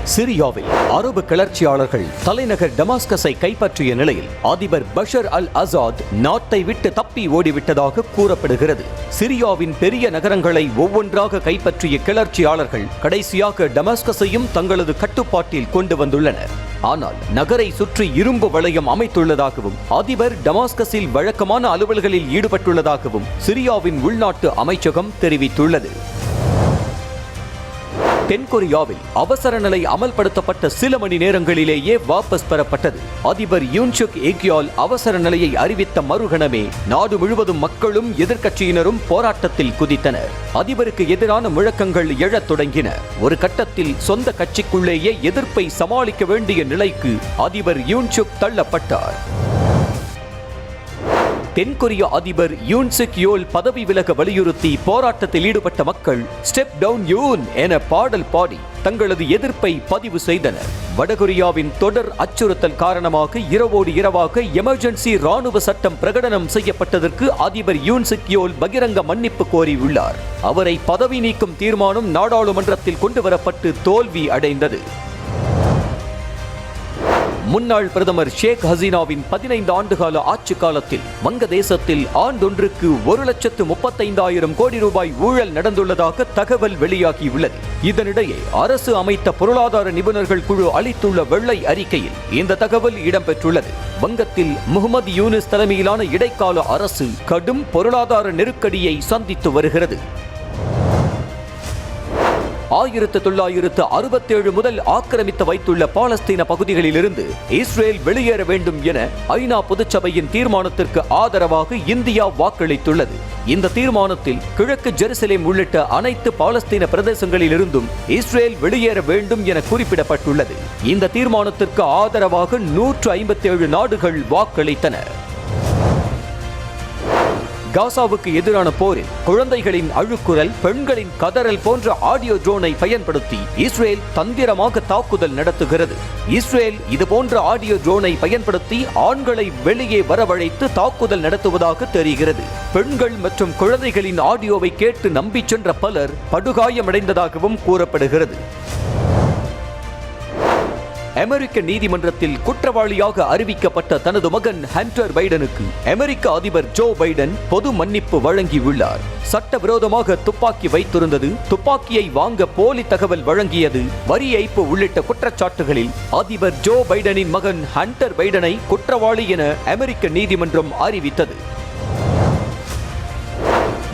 சிரியாவில் அரபு கிளர்ச்சியாளர்கள் தலைநகர் டமாஸ்கஸை கைப்பற்றிய நிலையில் அதிபர் பஷர் அல் அசாத் நாட்டை விட்டு தப்பி ஓடிவிட்டதாக கூறப்படுகிறது. சிரியாவின் பெரிய நகரங்களை ஒவ்வொன்றாக கைப்பற்றிய கிளர்ச்சியாளர்கள் கடைசியாக டமாஸ்கஸையும் தங்களது கட்டுப்பாட்டில் கொண்டு வந்துள்ளனர். ஆனால் நகரை சுற்றி இரும்பு வளையம் அமைத்துள்ளதாகவும் அதிபர் டமாஸ்கஸில் வழக்கமான அலுவல்களில் ஈடுபட்டுள்ளதாகவும் சிரியாவின் உள்நாட்டு அமைச்சகம் தெரிவித்துள்ளது. தென்கொரியாவில் அவசர நிலை அமல்படுத்தப்பட்ட சில மணி நேரங்களிலேயே வாபஸ் பெறப்பட்டது. அதிபர் யூன் சுக் ஏக்யால் அவசர நிலையை அறிவித்த மறுகணமே நாடு முழுவதும் மக்களும் எதிர்க்கட்சியினரும் போராட்டத்தில் குதித்தனர். அதிபருக்கு எதிரான முழக்கங்கள் எழத் தொடங்கின. ஒரு கட்டத்தில் சொந்த கட்சிக்குள்ளேயே எதிர்ப்பை சமாளிக்க வேண்டிய நிலைக்கு அதிபர் யூன் சுக் தள்ளப்பட்டார். தென்கொரிய அதிபர் யூன் சுக் யோல் பதவி விலக வலியுறுத்தி போராட்டத்தில் ஈடுபட்ட மக்கள் ஸ்டெப் டவுன் யூன் என பாடல் பாடி தங்களது எதிர்ப்பை பதிவு செய்தனர். வடகொரியாவின் தொடர் அச்சுறுத்தல் காரணமாக இரவோடு இரவாக எமர்ஜென்சி ராணுவ சட்டம் பிரகடனம் செய்யப்பட்டதற்கு அதிபர் யூன் சுக் யோல் பகிரங்க மன்னிப்பு கோரியுள்ளார். அவரை பதவி நீக்கும் தீர்மானம் நாடாளுமன்றத்தில் கொண்டுவரப்பட்டு தோல்வி அடைந்தது. முன்னாள் பிரதமர் ஷேக் ஹசீனாவின் 15 ஆண்டுகால ஆட்சி காலத்தில் வங்கதேசத்தில் ஆண்டொன்றுக்கு 1,35,000 கோடி ரூபாய் ஊழல் நடந்துள்ளதாக தகவல் வெளியாகியுள்ளது. இதனிடையே அரசு அமைத்த பொருளாதார நிபுணர்கள் குழு அளித்துள்ள வெள்ளை அறிக்கையில் இந்த தகவல் இடம்பெற்றுள்ளது. வங்கத்தில் முகமது யூனிஸ் தலைமையிலான இடைக்கால அரசு கடும் பொருளாதார நெருக்கடியை சந்தித்து வருகிறது. 1967 முதல் ஆக்கிரமித்து வைத்துள்ள பாலஸ்தீன பகுதிகளிலிருந்து இஸ்ரேல் வெளியேற வேண்டும் என ஐநா பொதுச்சபையின் தீர்மானத்திற்கு ஆதரவாக இந்தியா வாக்களித்துள்ளது. இந்த தீர்மானத்தில் கிழக்கு ஜெருசலேம் உள்ளிட்ட அனைத்து பாலஸ்தீன பிரதேசங்களிலிருந்தும் இஸ்ரேல் வெளியேற வேண்டும் என குறிப்பிடப்பட்டுள்ளது. இந்த தீர்மானத்திற்கு ஆதரவாக 157 நாடுகள் வாக்களித்தன. காசாவுக்கு எதிரான போரில் குழந்தைகளின் அழுக்குரல், பெண்களின் கதறல் போன்ற ஆடியோ ட்ரோனை பயன்படுத்தி இஸ்ரேல் தந்திரமாக தாக்குதல் நடத்துகிறது. இஸ்ரேல் இதுபோன்ற ஆடியோ ட்ரோனை பயன்படுத்தி ஆண்களை வெளியே வரவழைத்து தாக்குதல் நடத்துவதாக தெரிகிறது. பெண்கள் மற்றும் குழந்தைகளின் ஆடியோவை கேட்டு நம்பி சென்ற பலர் படுகாயமடைந்ததாகவும் கூறப்படுகிறது. அமெரிக்க நீதிமன்றத்தில் குற்றவாளியாக அறிவிக்கப்பட்ட தனது மகன் ஹண்டர் பைடனுக்கு அமெரிக்க அதிபர் ஜோ பைடன் பொது மன்னிப்பு வழங்கியுள்ளார். சட்டவிரோதமாக துப்பாக்கி வைத்திருந்தது, துப்பாக்கியை வாங்க போலி தகவல் வழங்கியது, வரி ஏய்ப்பு உள்ளிட்ட குற்றச்சாட்டுகளில் அதிபர் ஜோ பைடனின் மகன் ஹண்டர் பைடனை குற்றவாளி என அமெரிக்க நீதிமன்றம் அறிவித்தது.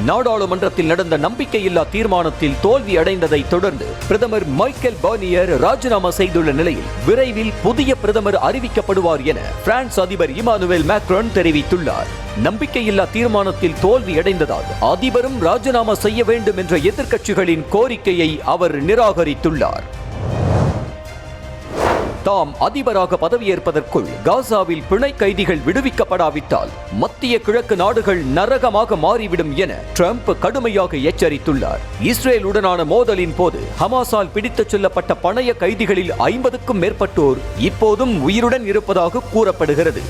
நாடாளுமன்றத்தில் நடந்த நம்பிக்கையில்லா தீர்மானத்தில் தோல்வி அடைந்ததை தொடர்ந்து பிரதமர் மைக்கேல் பார்னியர் ராஜினாமா செய்துள்ள நிலையில் விரைவில் புதிய பிரதமர் அறிவிக்கப்படுவார் என பிரான்ஸ் அதிபர் இமானுவேல் மேக்ரான் தெரிவித்துள்ளார். நம்பிக்கையில்லா தீர்மானத்தில் தோல்வி அடைந்ததால் அதிபரும் ராஜினாமா செய்ய வேண்டும் என்ற எதிர்க்கட்சிகளின் கோரிக்கையை அவர் நிராகரித்துள்ளார். தாம் அதிபராக பதவியேற்பதற்குள் காசாவில் பிணை கைதிகள் விடுவிக்கப்படாவிட்டால் மத்திய கிழக்கு நாடுகள் நரகமாக மாறிவிடும் என ட்ரம்ப் கடுமையாக எச்சரித்துள்ளார். இஸ்ரேலுடனான மோதலின் போது ஹமாஸால் பிடித்துச் செல்லப்பட்ட பணைய கைதிகளில் 50க்கும் மேற்பட்டோர் இப்போதும் உயிருடன் இருப்பதாக கூறப்படுகிறது.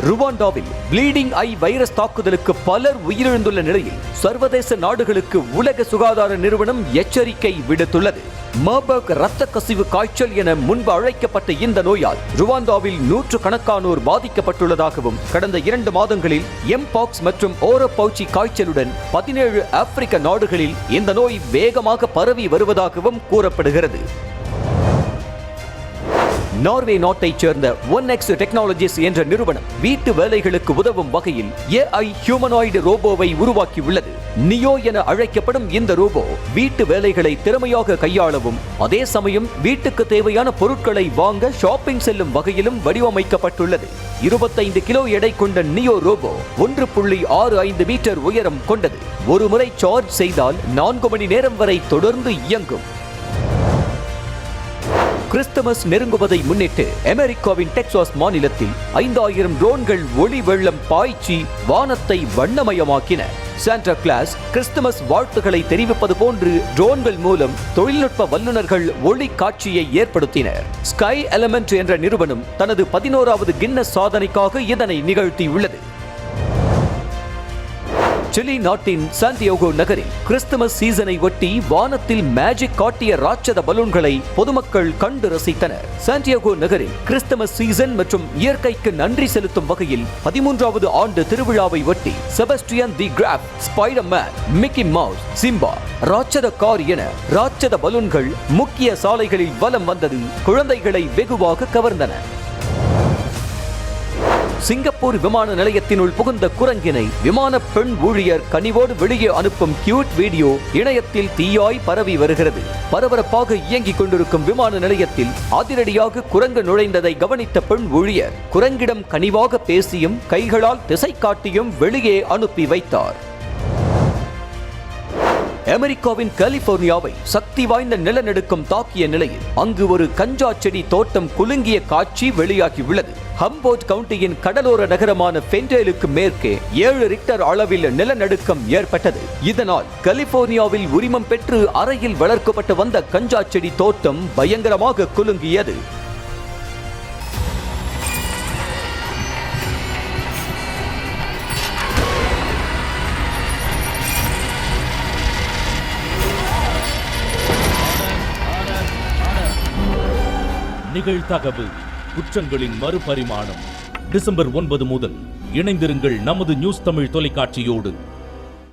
ருவாண்டாவில் ப்ளீடிங் ஐ வைரஸ் தாக்குதலுக்கு பலர் உயிரிழந்துள்ள நிலையில் சர்வதேச நாடுகளுக்கு உலக சுகாதார நிறுவனம் எச்சரிக்கை விடுத்துள்ளது. மர்பர்க் இரத்த கசிவு காய்ச்சல் என முன்பு அழைக்கப்பட்ட இந்த நோயால் ருவாண்டாவில் 100கணக்கானோர் பாதிக்கப்பட்டுள்ளதாகவும் கடந்த 2 மாதங்களில் எம்பாக்ஸ் மற்றும் ஓரோபவுச்சி காய்ச்சலுடன் 17 ஆப்பிரிக்க நாடுகளில் இந்த நோய் வேகமாக பரவி வருவதாகவும் கூறப்படுகிறது. நார்வே நாட்டைச் சேர்ந்த 1X டெக்னாலஜிஸ் என்ற நிறுவனம் வீட்டு வேலைகளுக்கு உதவும் வகையில் AI ஹியூமனாய்டு ரோபோவை உருவாக்கியுள்ளது. நியோ என அழைக்கப்படும் இந்த ரோபோ வீட்டு வேலைகளை திறமையாக கையாளவும் அதே சமயம் வீட்டுக்கு தேவையான பொருட்களை வாங்க ஷாப்பிங் செல்லும் வகையிலும் வடிவமைக்கப்பட்டுள்ளது. 25 கிலோ எடை கொண்ட நியோ ரோபோ 1.65 மீட்டர் உயரம் கொண்டது. ஒரு முறை சார்ஜ் செய்தால் 4 மணி நேரம் வரை தொடர்ந்து இயங்கும். கிறிஸ்துமஸ் நெருங்குவதை முன்னிட்டு அமெரிக்காவின் டெக்சாஸ் மாநிலத்தில் 5000 ட்ரோன்கள் ஒளி வெள்ளம் பாய்ச்சி வானத்தை வண்ணமயமாக்கின. சாண்டா கிளாஸ் கிறிஸ்துமஸ் வாழ்த்துக்களை தெரிவிப்பது போன்று ட்ரோன்கள் மூலம் தொழில்நுட்ப வல்லுநர்கள் ஒளி காட்சியை ஏற்படுத்தினர். ஸ்கை எலமெண்ட் என்ற நிறுவனம் தனது 11வது கின்னஸ் சாதனைக்காக இதனை நிகழ்த்தியுள்ளது. சிலி நாட்டின் சாண்டியாகோ நகரில் கிறிஸ்துமஸ் சீசனை ஒட்டி வானத்தில் மேஜிக் காட்டிய ராட்சத பலூன்களை பொதுமக்கள் கண்டு ரசித்தனர். சாண்டியாகோ நகரில் கிறிஸ்துமஸ் சீசன் மற்றும் இயற்கைக்கு நன்றி செலுத்தும் வகையில் 13வது ஆண்டு திருவிழாவை ஒட்டி Sebastian the Crab, Spiderman, Mickey Mouse, Simba, ராட்சத கார் என ராட்சத பலூன்கள் முக்கிய சாலைகளில் வலம் வந்தது குழந்தைகளை வெகுவாக கவர்ந்தன. சிங்கப்பூர் விமான நிலையத்தினுள் புகுந்த குரங்கினை விமான பெண் ஊழியர் கனிவோடு வெளியே அனுப்பும் கியூட் வீடியோ இணையத்தில் தீயாய் பரவி வருகிறது. பரபரப்பாக இயங்கிக் கொண்டிருக்கும் விமான நிலையத்தில் அதிரடியாக குரங்கு நுழைந்ததை கவனித்த பெண் ஊழியர் குரங்கிடம் கனிவாக பேசியும் கைகளால் திசை காட்டியும் வெளியே அனுப்பி வைத்தார். அமெரிக்காவின் கலிபோர்னியாவை சக்தி வாய்ந்த நிலநடுக்கம் தாக்கிய நிலையில் அங்கு ஒரு கஞ்சா செடி தோட்டம் குலுங்கிய காட்சி வெளியாகியுள்ளது. ஹம்போர்ட் கவுண்டியின் கடலோர நகரமான பென்டேலுக்கு மேற்கே 7 ரிக்டர் அளவில் நிலநடுக்கம் ஏற்பட்டது. இதனால் கலிபோர்னியாவில் உரிமம் பெற்று அறையில் வளர்க்கப்பட்டு வந்த கஞ்சா செடி தோட்டம் பயங்கரமாக குலுங்கியது. நிகழ்தகவு குற்றங்களின் மறுபரிமாணம். டிசம்பர் 9 முதல் இணைந்திருங்கள் நமது நியூஸ் தமிழ் தொலைக்காட்சியோடு.